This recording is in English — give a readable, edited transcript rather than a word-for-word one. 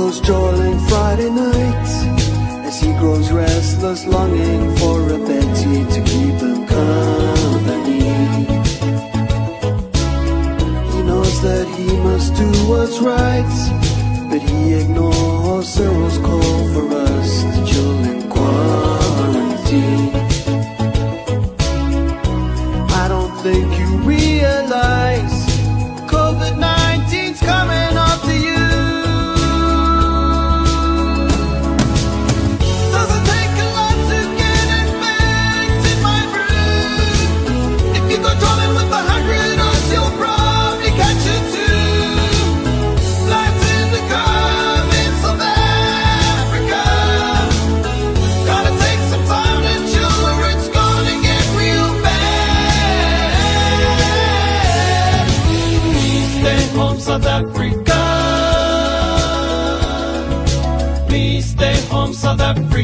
those jolting Friday nights, as he grows restless, longing for a Betty to keep him company. He knows that he must do what's right, but he ignores Cyril's call for us to chill in quarantine. I don't think you realize COVID-19's coming after you. Doesn't take a lot to get infected, my brood. If you go trolling with 100 us, you'll probably catch it too. Life's in the curve in South Africa. Gotta take some time to chill or it's gonna get real bad. Please stay home, South Africa. Please stay home, South Africa.